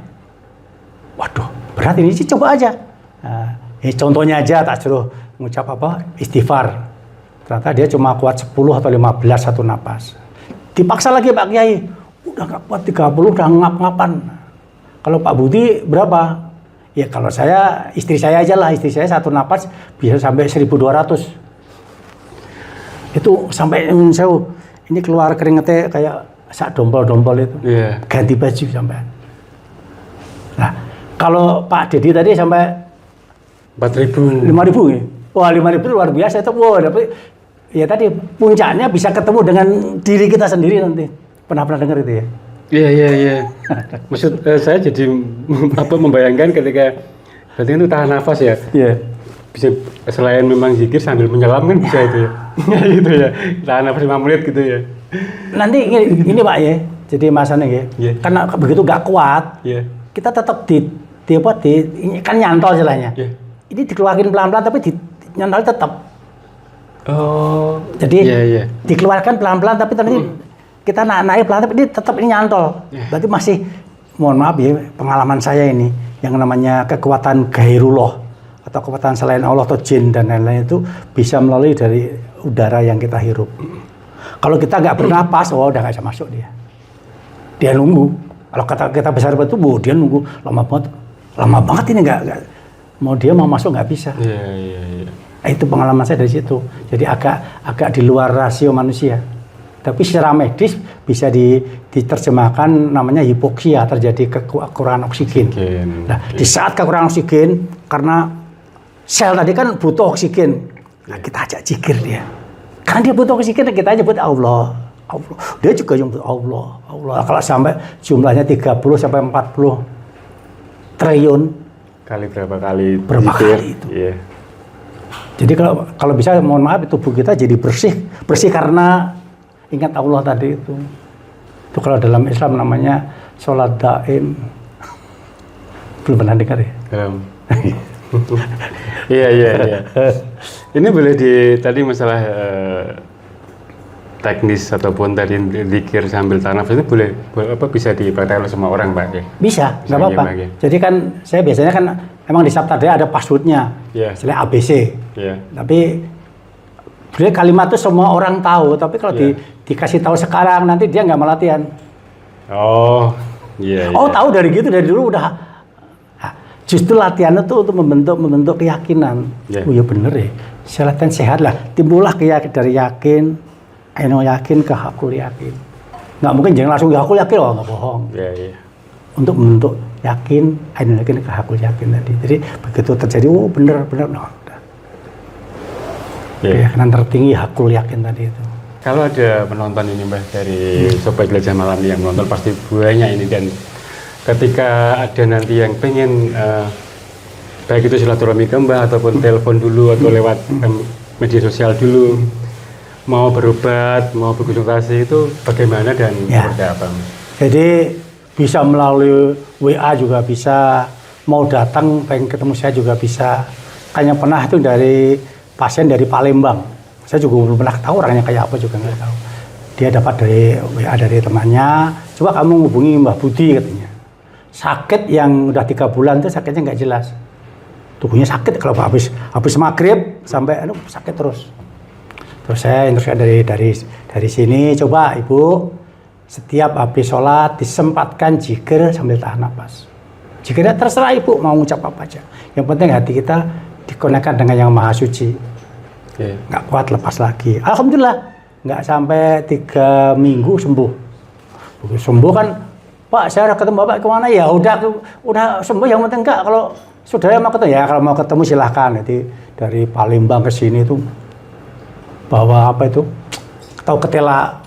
Waduh, berat ini sih, coba aja. Nah, ini contohnya aja, tak suruh mengucap apa? Istighfar. Ternyata dia cuma kuat 10 atau 15 satu napas. Dipaksa lagi Pak Kiai. Udah nggak kuat 30, udah ngap-ngapan. Kalau Pak Budi berapa? Ya kalau saya, istri saya aja lah, istri saya satu napas bisa sampai 1200. Itu sampai saya ini keluar keringetnya kayak sak dompol-dompol itu. Ganti baju sampai. Nah, kalau Pak Dedi tadi sampai 4.000. 5.000 ya? Wah, 5.000 luar biasa itu. Wah, tapi ya tadi puncaknya bisa ketemu dengan diri kita sendiri nanti. Pernah dengar itu ya? Iya. Maksud saya jadi membayangkan ketika berarti itu tahan nafas ya? Bisa selain memang zikir sambil menyelam kan bisa itu ya? Gitu ya, tahan nafas 5 menit gitu ya? Nanti ini Pak ya, jadi masanya ya, karena begitu nggak kuat, kita tetap ini kan nyantol istilahnya. Ini dikeluarin pelan-pelan tapi nyantol tetap. Oh. Jadi dikeluarkan pelan-pelan tapi tadi kita naik pelan tapi ini tetap ini nyantol. Berarti masih, mohon maaf ya, pengalaman saya ini yang namanya kekuatan gairullah atau kekuatan selain Allah atau jin dan lain-lain itu bisa melalui dari udara yang kita hirup. Kalau kita nggak bernapas, udah nggak bisa masuk dia. Dia nunggu. Kalau kita besar bertubuh, dia nunggu lama banget ini nggak mau dia mau masuk nggak bisa. Itu pengalaman saya dari situ. Jadi agak di luar rasio manusia. Tapi secara medis bisa diterjemahkan namanya hipoksia, terjadi kekurangan oksigen. Nah, di saat kekurangan oksigen, karena sel tadi kan butuh oksigen, nah kita ajak zikir dia. Karena dia butuh oksigen, kita nyebut Allah. Dia juga nyebut Allah. Kalau sampai jumlahnya 30 sampai 40 triliun. Berapa kali itu. Jadi kalau bisa, mohon maaf, tubuh kita jadi bersih karena ingat Allah tadi itu. Itu kalau dalam Islam namanya sholat daim. Belum pernah dengar ya? Iya. Ini boleh tadi masalah teknis ataupun tadi zikir sambil tahan nafas itu boleh apa bisa dipraktekkan oleh semua orang Pak ya? Bisa, nggak apa-apa. Jadi kan saya biasanya kan emang di Sabta Daya ada passwordnya, misalnya ABC. Tapi sebenarnya kalimat itu semua orang tahu, tapi kalau dikasih tahu sekarang nanti dia nggak melatihan. Tahu dari dulu udah. Nah, justru latihan itu untuk membentuk keyakinan. Oh ya bener ya. Saya latihan sehat lah. Timbullah dari yakin. Aino yakin ke hakul yakin. Nggak mungkin jangan langsung hakul yakin, nggak bohong. Untuk membentuk yakin, aino yakin ke hakul yakin tadi. Jadi begitu terjadi, bener. Keyakinan tertinggi hakul yakin tadi itu. Kalau ada penonton ini Mbah dari Sobat Jelajah Malam yang menonton pasti banyak ini, dan ketika ada nanti yang pengen baik itu silaturahmi ke Mbah ataupun telepon dulu atau lewat media sosial dulu, mau berobat, mau berkonsultasi, itu bagaimana dan seperti apa? Jadi bisa melalui WA juga bisa, mau datang pengen ketemu saya juga bisa. Hanya pernah itu dari pasien dari Palembang, saya juga belum pernah tahu orangnya kayak apa, juga nggak tahu. Dia dapat dari WA dari temannya, coba kamu hubungi Mbah Budi katanya. Sakit yang udah 3 bulan itu sakitnya nggak jelas, tubuhnya sakit kalau habis maghrib sampai sakit terus. Terus saya instruksikan dari sini, coba ibu setiap habis sholat disempatkan zikir sambil tahan nafas. Zikirnya terserah ibu mau ngucap apa aja. Yang penting hati kita dikonekkan dengan yang maha suci. Nggak kuat lepas lagi. Alhamdulillah nggak sampai 3 minggu sembuh. Begitu sembuh kan, Pak saya udah ketemu bapak kemana ya? Udah sembuh, yang penting enggak kalau saudara mau ketemu ya, kalau mau ketemu silahkan. Jadi dari Palembang ke sini tuh bawa apa itu? Tahu ketela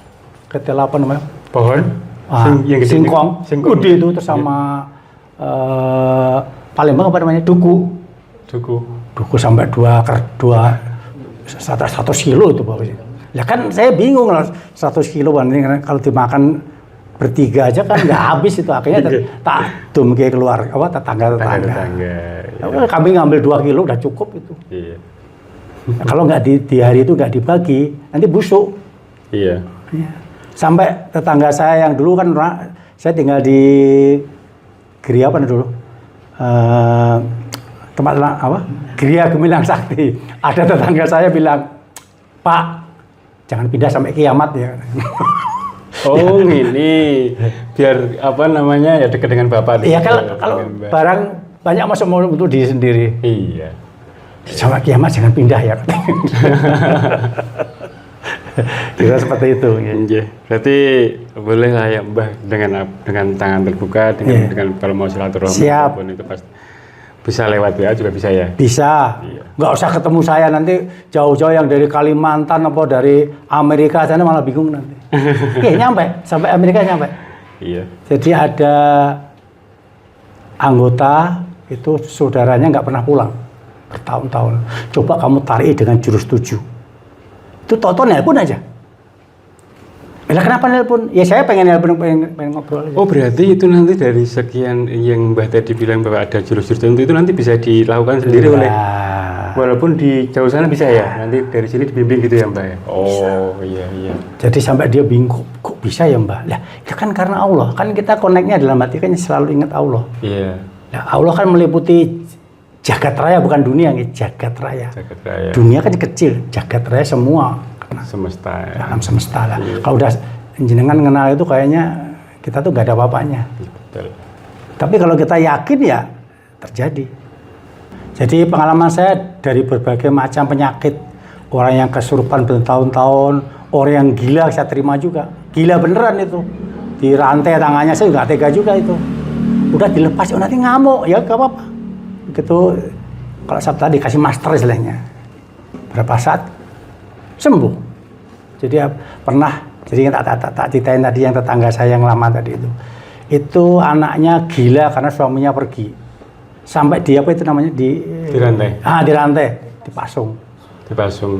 apa namanya? Pohon? Yang singkong. Gede itu terus sama Palembang apa namanya? Duku sampai 100 kilo itu bawahnya. Ya kan saya bingung lah, 100 kilo kalau dimakan bertiga aja kan nggak habis itu, akhirnya tak dum ke keluar tetangga. Ya. Kami ngambil 2 kilo udah cukup itu. Iya. Nah, kalau nggak di hari itu nggak dibagi, nanti busuk. Iya. Sampai tetangga saya yang dulu kan, saya tinggal di Geria apa dulu? Tempat apa? Geria Gemilang Sakti. Ada tetangga saya bilang, Pak, jangan pindah sampai kiamat ya. Oh ini biar apa namanya ya dekat dengan bapak. Iya kalau barang banyak masuk mau untuk diri sendiri. Iya. Sampai kiamat jangan pindah ya. Kira seperti itu. Ya. Berarti boleh lah ya Mbah dengan tangan terbuka dengan kalau mau silaturahmi apapun itu pasti bisa lewat WA juga bisa ya? Bisa. Iya. Nggak usah ketemu saya, nanti jauh-jauh yang dari Kalimantan apa dari Amerika sana malah bingung nanti. Nyampe, sampai Amerika nyampe. Iya. Jadi ada anggota itu saudaranya nggak pernah pulang bertahun-tahun. Coba kamu tarik dengan jurus 7. Itu tau-tau nelpon aja. Lah kenapa nelpon? Ya saya pengen nelpon, pengen ngobrol aja. Oh berarti itu nanti dari sekian yang Mbah tadi bilang bahwa ada jurus-jurus tertentu itu nanti bisa dilakukan sendiri oleh, walaupun di jauh sana bisa ya? Nanti dari sini dibimbing gitu ya Mbah ya? Oh iya. Jadi sampai dia bingung, kok bisa ya Mbah? Lah itu kan karena Allah, kan kita koneknya dalam hati kan selalu ingat Allah. Iya. Nah, Allah kan meliputi jagat raya, bukan dunia, jagat raya. Dunia kan kecil, jagat raya semua. Semesta ya. Alam semesta lah. Iya. Kalau udah jenengan kenal itu kayaknya kita tuh gak ada apa-apanya. Betul. Tapi kalau kita yakin ya terjadi. Jadi pengalaman saya dari berbagai macam penyakit, orang yang kesurupan bertahun-tahun, orang yang gila saya terima juga. Gila beneran itu. Di rantai tangannya saya nggak tega juga itu. Udah dilepas, nanti ngamuk ya gak apa-apa. Begitu kalau Sabtu dikasih master istilahnya. Berapa saat sembuh. Jadi pernah, jadi tak ceritain tadi yang tetangga saya yang lama tadi itu anaknya gila karena suaminya pergi, sampai dia apa itu namanya di rantai. Di rantai, dipasung.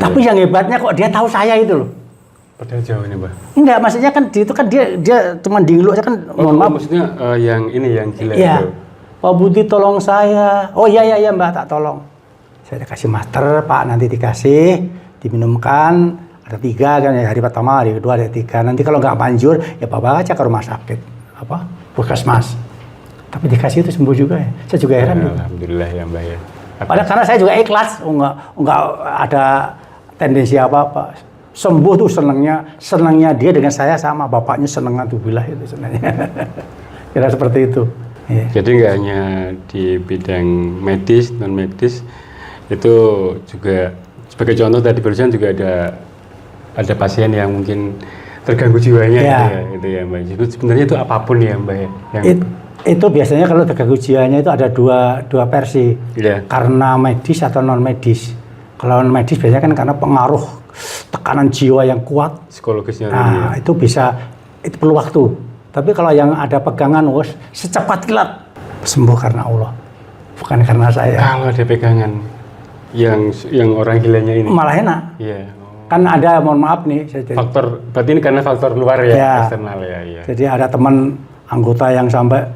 Tapi ya. yang hebatnya kok dia tahu saya itu loh. Padahal jauh ini Mbah. Enggak, maksudnya kan itu kan dia cuma dinglu aja kan. Mohon maaf. Maksudnya yang ini yang gila iya. itu. Pak Budi tolong saya. Oh iya Mbak, tak tolong. Saya dikasih master, Pak, nanti dikasih, diminumkan. Ada 3 kan ya, hari pertama, hari kedua ada 3. Nanti kalau nggak manjur ya bawa aja ke rumah sakit puskesmas. Tapi dikasih itu sembuh juga ya. Saya juga heran. Ya, alhamdulillah ya Mbah ya. Padahal karena saya juga ikhlas, nggak ada tendensi apa-apa. Sembuh tuh senangnya dia dengan saya sama, bapaknya seneng alhamdulillah itu senangnya. Kira seperti itu. Ya. Jadi nggak hanya di bidang medis, non medis, itu juga sebagai contoh tadi barusan juga ada pasien yang mungkin terganggu jiwanya gitu ya Mbak. Jadi sebenarnya itu apapun ya Mbak ya. Itu biasanya kalau terganggu jiwanya itu ada dua versi. Karena medis atau non medis. Kalau non medis biasanya kan karena pengaruh tekanan jiwa yang kuat. Psikologisnya. Nah, itu perlu waktu. Tapi kalau yang ada pegangan, secepat kilat sembuh karena Allah, bukan karena saya. Kalau ada pegangan yang orang gilanya ini malah enak. Iya. Kan ada, mohon maaf nih, faktor, berarti ini karena faktor luar ya, ya, eksternal ya. Iya. Jadi ada teman anggota yang sampai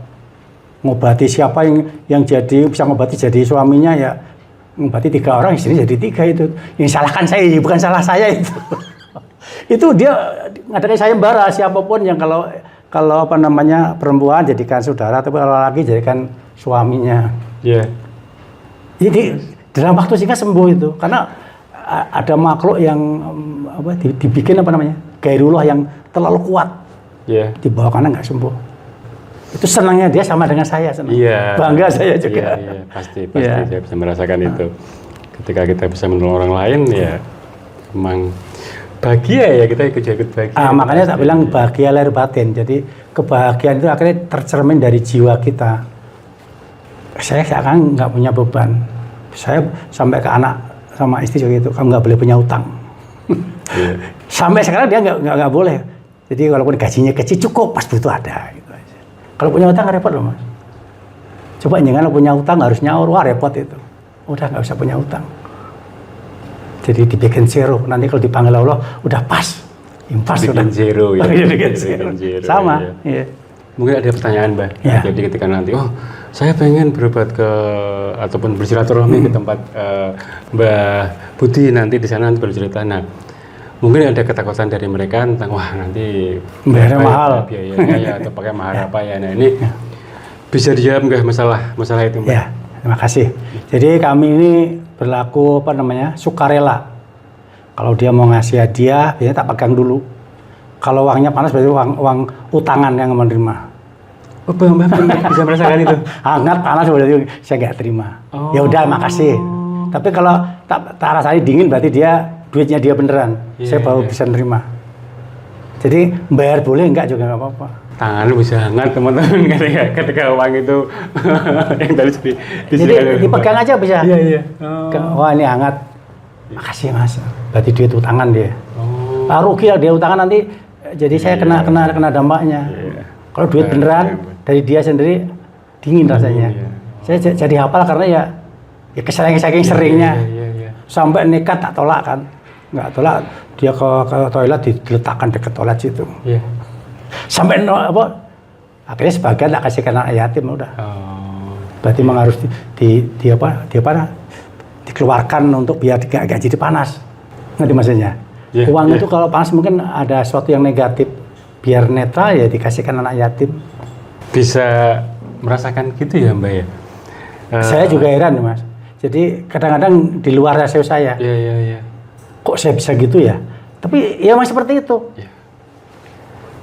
ngobati siapa yang jadi bisa ngobati jadi suaminya ya, ngobati 3 orang, istrinya jadi 3 itu. Yang salahkan saya, bukan salah saya itu. Itu dia ngadakan sayembara, siapapun yang kalau apa namanya perempuan jadikan saudara, tapi kalau laki jadikan suaminya. Iya. Jadi dalam waktu singkat sembuh itu, karena ada makhluk yang dibikin apa namanya gairullah yang terlalu kuat. Iya. Dibawa kanan nggak sembuh. Itu senangnya dia sama dengan saya, senang. Iya. Bangga saya juga. Iya, pasti saya bisa merasakan itu. Ketika kita bisa menolong orang lain ya, memang bahagia ya, kita ikut bahagia. Makanya tak bilang bahagia lahir batin. Jadi kebahagiaan itu akhirnya tercermin dari jiwa kita. Saya seakan nggak punya beban. Saya sampai ke anak sama istri juga itu, kamu nggak boleh punya utang. Iya. Sampai sekarang dia nggak boleh. Jadi walaupun gajinya kecil cukup, pas butuh ada. Gitu aja. Kalau punya utang repot loh mas. Coba jangan punya utang harus nyaur, wah repot itu. Udah nggak usah punya utang. Jadi dibikin zero. Nanti kalau dipanggil Allah udah pas, impas Bikin udah. Zero ya. Bikin zero. Sama. Ya. Iya. Mungkin ada pertanyaan Mbak. Ya. Jadi ketika nanti, saya pengen berobat ke ataupun bersilaturahmi ke tempat Mbak Budi nanti di sana bercerita. Nah, mungkin ada ketakutan dari mereka tentang nanti bayarnya mahal, biayanya ya, atau pakai mahar apa ya. Nah ini bisa dijawab nggak masalah itu Mbak? Ya, terima kasih. Jadi kami ini berlaku sukarela. Kalau dia mau ngasih hadiah, biasanya tak pegang dulu. Kalau uangnya panas berarti uang utangan yang menerima. Mbak bisa merasakan itu? Hangat panas berarti saya nggak terima. Ya udah makasih. Tapi kalau tak rasanya dingin berarti duitnya dia beneran. Saya baru bisa nerima. Jadi bayar boleh enggak juga nggak apa-apa. Tangan bisa hangat teman-teman ketika uang itu yang tadi jadi dipegang aja bisa. Iya. Wah ini hangat. Makasih mas. Berarti duit utangan dia. Rugi lah dia utangan nanti. Jadi saya kena dampaknya. Kalau duit beneran dari dia sendiri dingin rasanya. Saya jadi hafal karena ya saking seringnya. Sampai nekat tak tolak kan. Nggak tolak, dia ke toilet diletakkan dekat toilet situ. Iya. Sampai akhirnya sebagian tak kasih ke anak yatim udah. Berarti memang harus dikeluarkan untuk biar gak jadi panas. Ngerti maksudnya? Uang itu kalau panas mungkin ada sesuatu yang negatif, biar netral ya dikasihkan anak yatim. Bisa merasakan gitu ya Mbak ya? Saya juga heran mas. Jadi kadang-kadang di luar rasio saya. Iya. Kok saya bisa gitu ya? Tapi ya masih seperti itu. Iya.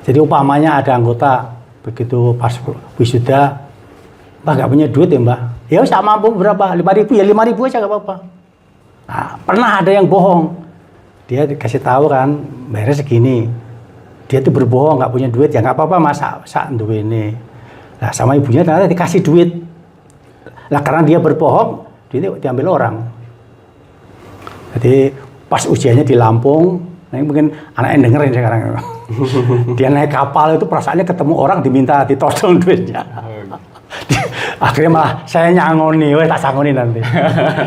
Jadi umpamanya ada anggota begitu pas wisuda, Mbak nggak punya duit ya Mbak? Ya usah mampu berapa? 5.000 ya 5.000 aja nggak apa-apa. Nah, pernah ada yang bohong. Dia dikasih tahu kan, bayarnya segini. Dia tuh berbohong nggak punya duit ya nggak apa-apa mas, sak duit ini. Nah sama ibunya ternyata dikasih duit. Lah karena dia berbohong, duitnya diambil orang. Jadi pas ujiannya di Lampung, nah mungkin anaknya dengerin sekarang. Dia naik kapal itu perasaannya ketemu orang diminta ditodong duitnya. Akhirnya malah saya nyangoni, tak sangoni nanti.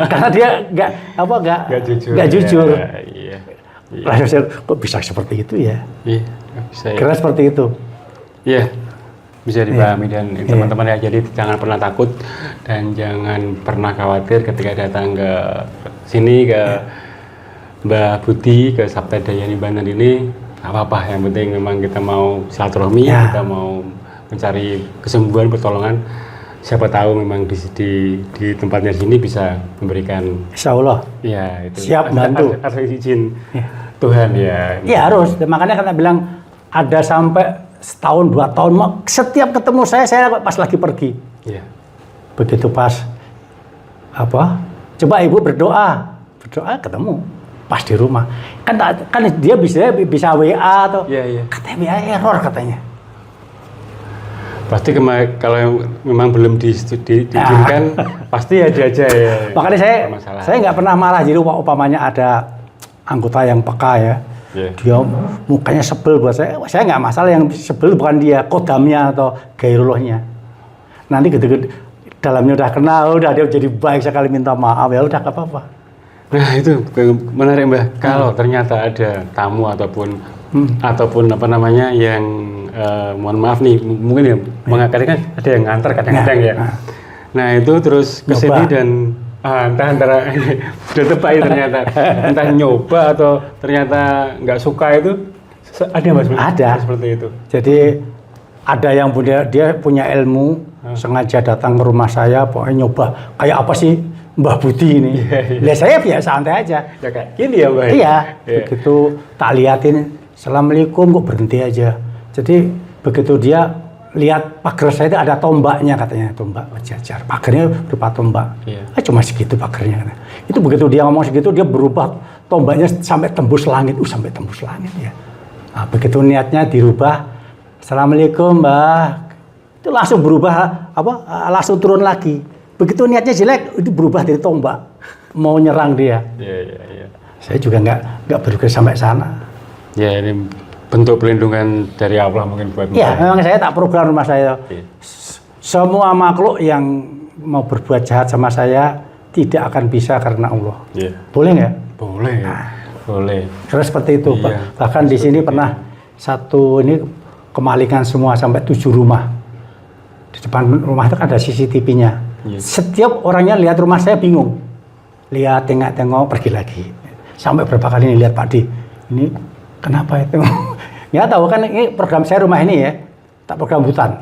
Karena dia nggak jujur. Iya. Lalu saya kok bisa seperti itu ya? Iya, bisa ya. Karena seperti itu. Iya, bisa dipahami dan teman-teman ya. Jadi jangan pernah takut dan jangan pernah khawatir ketika datang ke sini ke Mbak Budi, ke Sabta Dayani Banten ini. Apa-apa, yang penting memang kita mau silaturahmi, kita mau mencari kesembuhan, pertolongan. Siapa tahu memang di tempatnya sini bisa memberikan. Insya Allah. Ya, itu. Siap bantu. Harus izin Tuhan ya. Iya harus. Makanya karena bilang ada sampai setahun 2 tahun, setiap ketemu saya pas lagi pergi. Iya. Begitu pas coba ibu berdoa ketemu pas di rumah. Kan dia bisa WA atau katanya WA error katanya. Pasti kalau memang belum diizinkan pasti ada aja ya. Makanya saya nggak pernah marah. Jadi umpamanya ada anggota yang peka ya. Yeah. Dia mukanya sebel buat saya nggak masalah, yang sebel bukan dia, kodamnya atau gairullahnya. Nanti gitu dalamnya udah kenal, udah dia jadi baik sekali, minta maaf, ya udah gak apa-apa. Nah itu menarik Mbah, kalau ternyata ada tamu ataupun apa namanya yang mohon maaf nih, mungkin ya mengakali kan ada yang nganter kadang-kadang ya. Nah itu terus kesini dan entah antara udah tebak ternyata entah nyoba atau ternyata nggak suka, itu ada Mas? Ada seperti itu. Jadi ada yang dia punya ilmu, sengaja datang ke rumah saya, pokoknya nyoba kayak apa sih Mbah Budi ini. Lihat saya biasa santai aja. Ya kayak gini ya Mbah. Iya. Begitu tak liatin, Assalamualaikum, kok berhenti aja. Jadi begitu dia lihat pagar saya itu ada tombaknya, katanya tombak berjajar, pagarnya berupa tombak. Cuma segitu pagarnya. Itu begitu dia ngomong segitu, dia berubah tombaknya sampai tembus langit, sampai tembus langit ya. Nah, begitu niatnya dirubah, Assalamualaikum Mbah, itu langsung berubah langsung turun lagi. Begitu niatnya jelek, itu berubah dari tombak, mau nyerang dia. Iya. Saya juga nggak berpikir sampai sana. Ya ini bentuk perlindungan dari Allah mungkin buat Mbah. Iya, memang saya tak program rumah saya. Semua makhluk yang mau berbuat jahat sama saya tidak akan bisa karena Allah. Boleh nggak? Boleh. Boleh. Terus seperti itu. Bahkan di sini pernah satu ini kemalingan semua sampai 7 rumah. Di depan rumah itu kan ada CCTV-nya. Setiap orangnya lihat rumah saya bingung. Lihat, tengok-tengok, pergi lagi. Sampai berapa kali nih lihat Pak Di. Ini kenapa itu? Ya tahu kan ini program saya rumah ini ya, tak program hutan.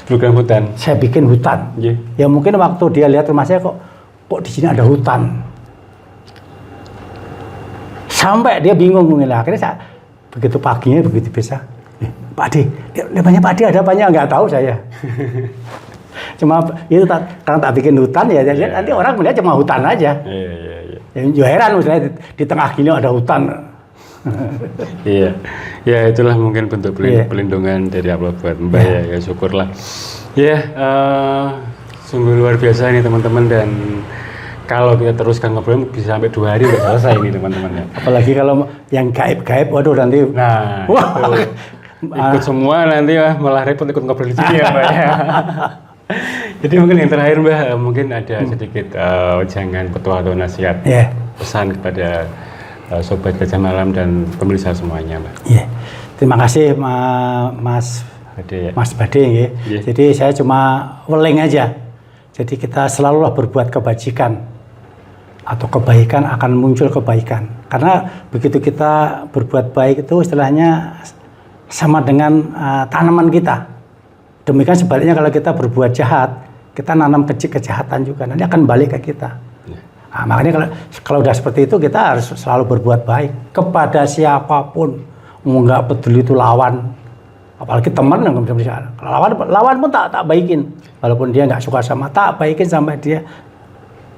Program hutan. Saya bikin hutan. Ya mungkin waktu dia lihat rumah saya kok di sini ada hutan. Sampai dia bingung lah. Akhirnya saya begitu paginya begitu bisa. Pak Adi, lihatnya Pak Adi ada apanya? Nggak tahu saya. Cuma itu karena tak bikin hutan ya, nanti orang melihat cuma hutan aja. Ya heran misalnya di tengah gini ada hutan. Iya, ya itulah mungkin bentuk pelindungan dari Allah buat Mbah ya syukurlah. Ya, sungguh luar biasa ini teman-teman, dan kalau kita teruskan ngobrol bisa sampai 2 hari udah selesai ini teman-teman ya. Apalagi kalau yang gaib-gaib, waduh nanti. Nah, ikut semua nanti malah repot ikut ngobrol di sini ya Mbak ya. Jadi mungkin yang terakhir Mbah, mungkin ada sedikit jangan petua atau nasihat, pesan kepada Sobat Gajah Malam dan pemirsa semuanya, Mbak. Iya, terima kasih Mas Bade ya. Jadi saya cuma weling aja. Jadi kita selalulah berbuat kebajikan atau kebaikan akan muncul kebaikan. Karena begitu kita berbuat baik itu istilahnya sama dengan tanaman kita. Demikian sebaliknya kalau kita berbuat jahat, kita nanam kejahatan juga, nanti akan balik ke kita. Nah, makanya kalau udah seperti itu kita harus selalu berbuat baik kepada siapapun, nggak peduli itu lawan, apalagi teman yang bisa. Lawan pun tak baikin, walaupun dia nggak suka sama, tak baikin sampai dia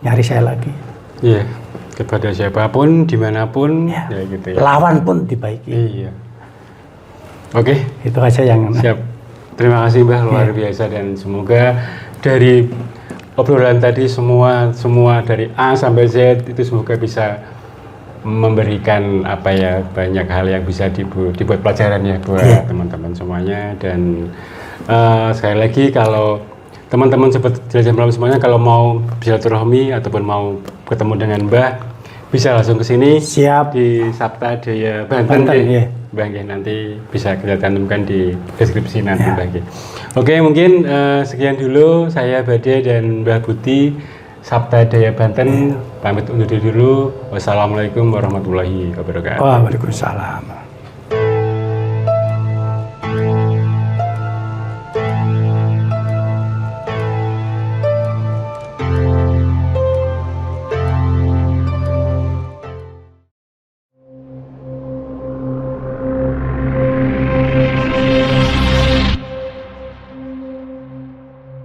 nyari saya lagi. Iya, kepada siapapun, dimanapun, ya gitu ya. Lawan pun dibaiki. Iya. Oke, itu aja yang. Siap. Terima kasih Mbah, luar biasa, dan semoga dari obrolan tadi semua dari A sampai Z itu semoga bisa memberikan banyak hal yang bisa dibuat pelajaran ya buat teman-teman semuanya. Dan sekali lagi kalau teman-teman Sobat Jelajah Malam semuanya kalau mau silaturahmi ataupun mau ketemu dengan Mbah bisa langsung ke sini. Siap. Di Sabta Daya Banten ya. Mbah nanti bisa kita cantumkan di deskripsi nanti Mbah. Oke, mungkin sekian dulu saya Bade dan Mbah Budi Sabta Daya Banten pamit undur diri dulu. Wassalamualaikum warahmatullahi wabarakatuh. Waalaikumsalam.